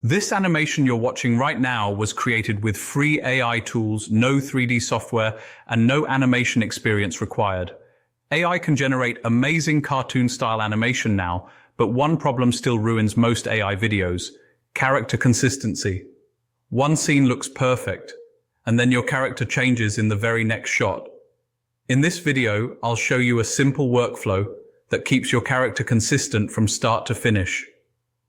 This animation you're watching right now was created with free AI tools, no 3D software, and no animation experience required. AI can generate amazing cartoon-style animation now, but one problem still ruins most AI videos: character consistency. One scene looks perfect, and then your character changes in the very next shot. In this video, I'll show you a simple workflow that keeps your character consistent from start to finish.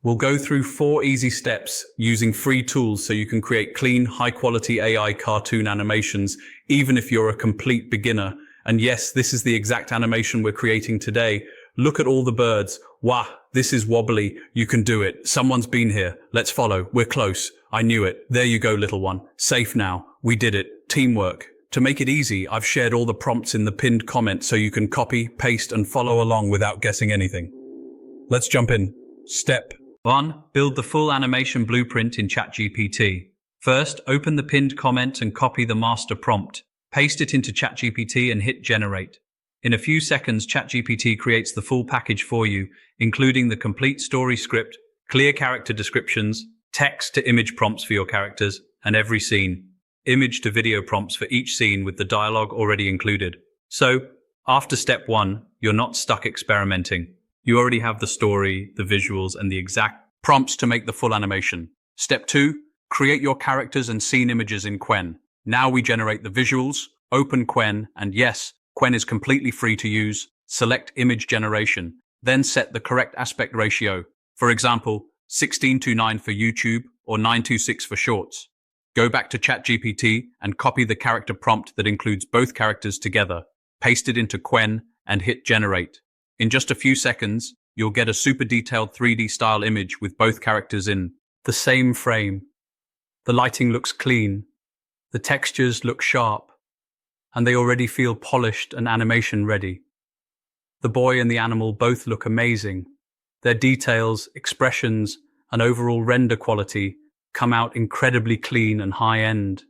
We'll go through 4 easy steps using free tools so you can create clean, high-quality AI cartoon animations, even if you're a complete beginner. And yes, this is the exact animation we're creating today. Look at all the birds. Wow, this is wobbly. You can do it. Someone's been here. Let's follow. We're close. I knew it. There you go, little one. Safe now. We did it. Teamwork. To make it easy, I've shared all the prompts in the pinned comment so you can copy, paste, and follow along without guessing anything. Let's jump in. Step 1. Build the full animation blueprint in ChatGPT. First, open the pinned comment and copy the master prompt. Paste it into ChatGPT and hit generate. In a few seconds, ChatGPT creates the full package for you, including the complete story script, clear character descriptions, text to image prompts for your characters, and every scene, image to video prompts for each scene with the dialogue already included. So, after step 1, you're not stuck experimenting. You already have the story, the visuals, and the exact prompts to make the full animation. Step 2, create your characters and scene images in Qwen. Now we generate the visuals, open Qwen, and yes, Qwen is completely free to use. Select image generation, then set the correct aspect ratio. For example, 16:9 for YouTube or 9:6 for Shorts. Go back to ChatGPT and copy the character prompt that includes both characters together. Paste it into Qwen and hit generate. In just a few seconds, you'll get a super detailed 3D style image with both characters in the same frame. The lighting looks clean, the textures look sharp, and they already feel polished and animation ready. The boy and the animal both look amazing. Their details, expressions, and overall render quality come out incredibly clean and high-end.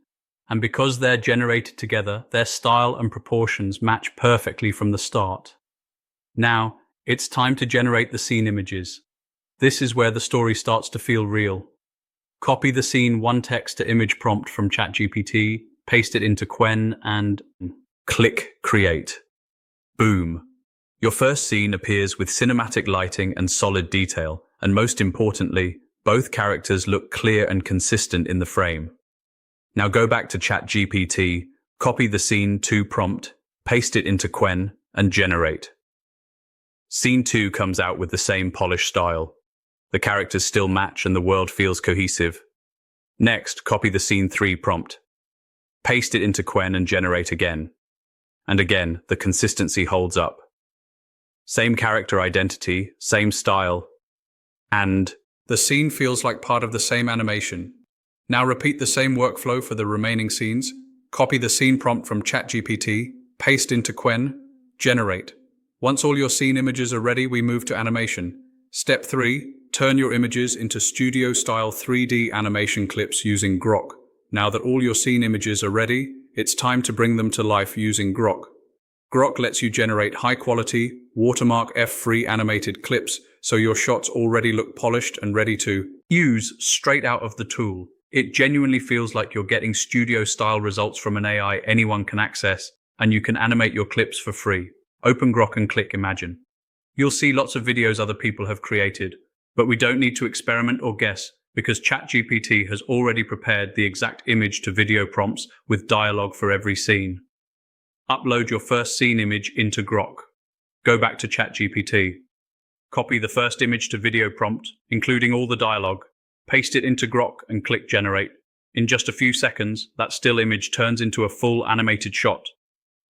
And because they're generated together, their style and proportions match perfectly from the start. Now, it's time to generate the scene images. This is where the story starts to feel real. Copy the scene one text to image prompt from ChatGPT, paste it into Qwen, and click Create. Boom. Your first scene appears with cinematic lighting and solid detail, and most importantly, both characters look clear and consistent in the frame. Now go back to ChatGPT, copy the scene 2 prompt, paste it into Qwen, and generate. Scene 2 comes out with the same polished style. The characters still match and the world feels cohesive. Next, copy the scene 3 prompt. Paste it into Qwen and generate again. And again, the consistency holds up. Same character identity, same style, and the scene feels like part of the same animation. Now repeat the same workflow for the remaining scenes. Copy the scene prompt from ChatGPT, paste into Qwen, generate. Once all your scene images are ready, we move to animation. Step 3, turn your images into studio-style 3D animation clips using Grok. Now that all your scene images are ready, it's time to bring them to life using Grok. Grok lets you generate high-quality, watermark F-free animated clips, so your shots already look polished and ready to use straight out of the tool. It genuinely feels like you're getting studio-style results from an AI anyone can access, and you can animate your clips for free. Open Grok and click Imagine. You'll see lots of videos other people have created, but we don't need to experiment or guess because ChatGPT has already prepared the exact image to video prompts with dialogue for every scene. Upload your first scene image into Grok. Go back to ChatGPT. Copy the first image to video prompt, including all the dialogue. Paste it into Grok and click Generate. In just a few seconds, that still image turns into a full animated shot.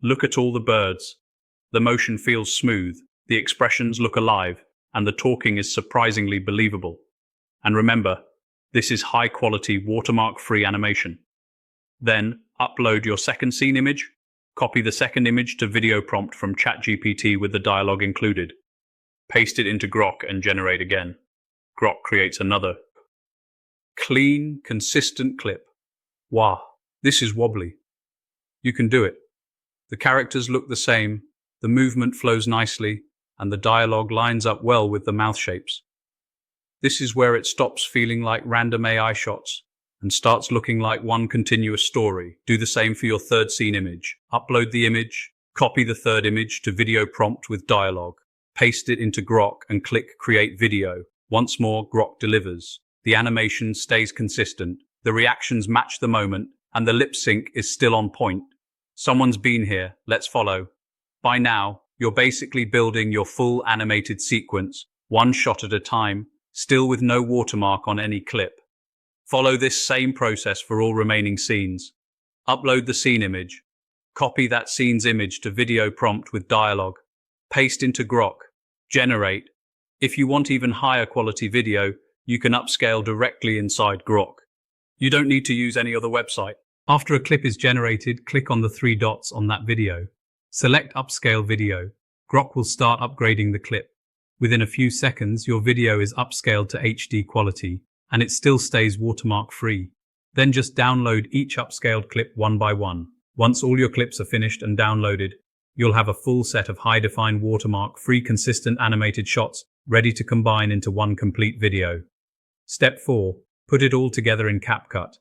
Look at all the birds. The motion feels smooth, the expressions look alive, and the talking is surprisingly believable. And remember, this is high-quality, watermark-free animation. Then, upload your second scene image, copy the second image to video prompt from ChatGPT with the dialogue included. Paste it into Grok and generate again. Grok creates another clean, consistent clip. Wow, this is wobbly. You can do it. The characters look the same, the movement flows nicely, and the dialogue lines up well with the mouth shapes. This is where it stops feeling like random AI shots and starts looking like one continuous story. Do the same for your third scene image. Upload the image, copy the third image to video prompt with dialogue, paste it into Grok and click Create Video. Once more, Grok delivers. The animation stays consistent, the reactions match the moment, and the lip sync is still on point. Someone's been here, let's follow. By now, you're basically building your full animated sequence, one shot at a time, still with no watermark on any clip. Follow this same process for all remaining scenes. Upload the scene image. Copy that scene's image to video prompt with dialogue. Paste into Grok. Generate. If you want even higher quality video, you can upscale directly inside Grok. You don't need to use any other website. After a clip is generated, click on the three dots on that video. Select Upscale Video. Grok will start upgrading the clip. Within a few seconds, your video is upscaled to HD quality, and it still stays watermark-free. Then just download each upscaled clip one by one. Once all your clips are finished and downloaded, you'll have a full set of high-define watermark-free consistent animated shots ready to combine into one complete video. Step 4. Put it all together in CapCut.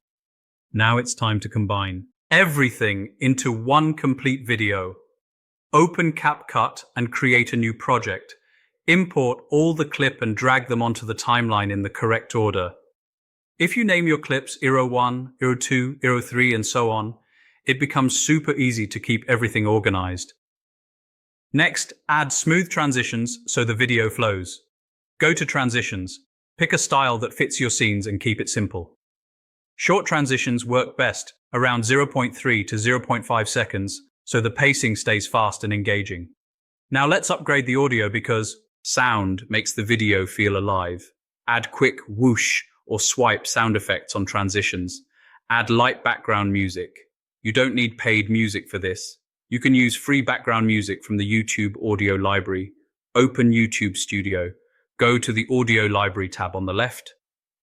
Now it's time to combine everything into one complete video. Open CapCut and create a new project. Import all the clip and drag them onto the timeline in the correct order. If you name your clips Eero 1, Eero 2, Eero 3, and so on, it becomes super easy to keep everything organized. Next, add smooth transitions so the video flows. Go to Transitions. Pick a style that fits your scenes and keep it simple. Short transitions work best, around 0.3 to 0.5 seconds, so the pacing stays fast and engaging. Now let's upgrade the audio because sound makes the video feel alive. Add quick whoosh or swipe sound effects on transitions. Add light background music. You don't need paid music for this. You can use free background music from the YouTube audio library. Open YouTube Studio. Go to the audio library tab on the left,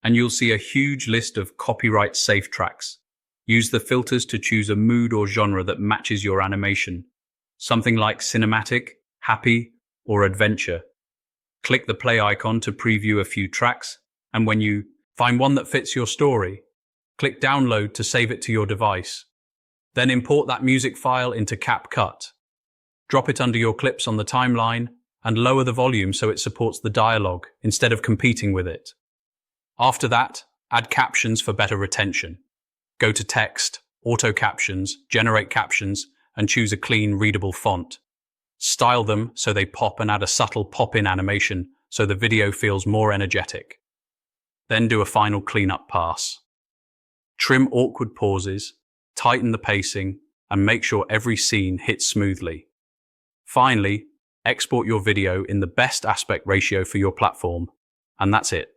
and you'll see a huge list of copyright-safe tracks. Use the filters to choose a mood or genre that matches your animation. Something like cinematic, happy, or adventure. Click the play icon to preview a few tracks, and when you find one that fits your story, click download to save it to your device. Then import that music file into CapCut. Drop it under your clips on the timeline and lower the volume so it supports the dialogue instead of competing with it. After that, add captions for better retention. Go to Text, Auto Captions, Generate Captions, and choose a clean, readable font. Style them so they pop and add a subtle pop-in animation so the video feels more energetic. Then do a final cleanup pass. Trim awkward pauses, tighten the pacing, and make sure every scene hits smoothly. Finally, export your video in the best aspect ratio for your platform. And that's it.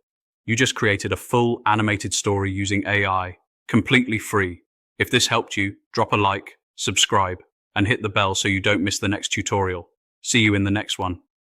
You just created a full animated story using AI, completely free. If this helped you, drop a like, subscribe, and hit the bell so you don't miss the next tutorial. See you in the next one.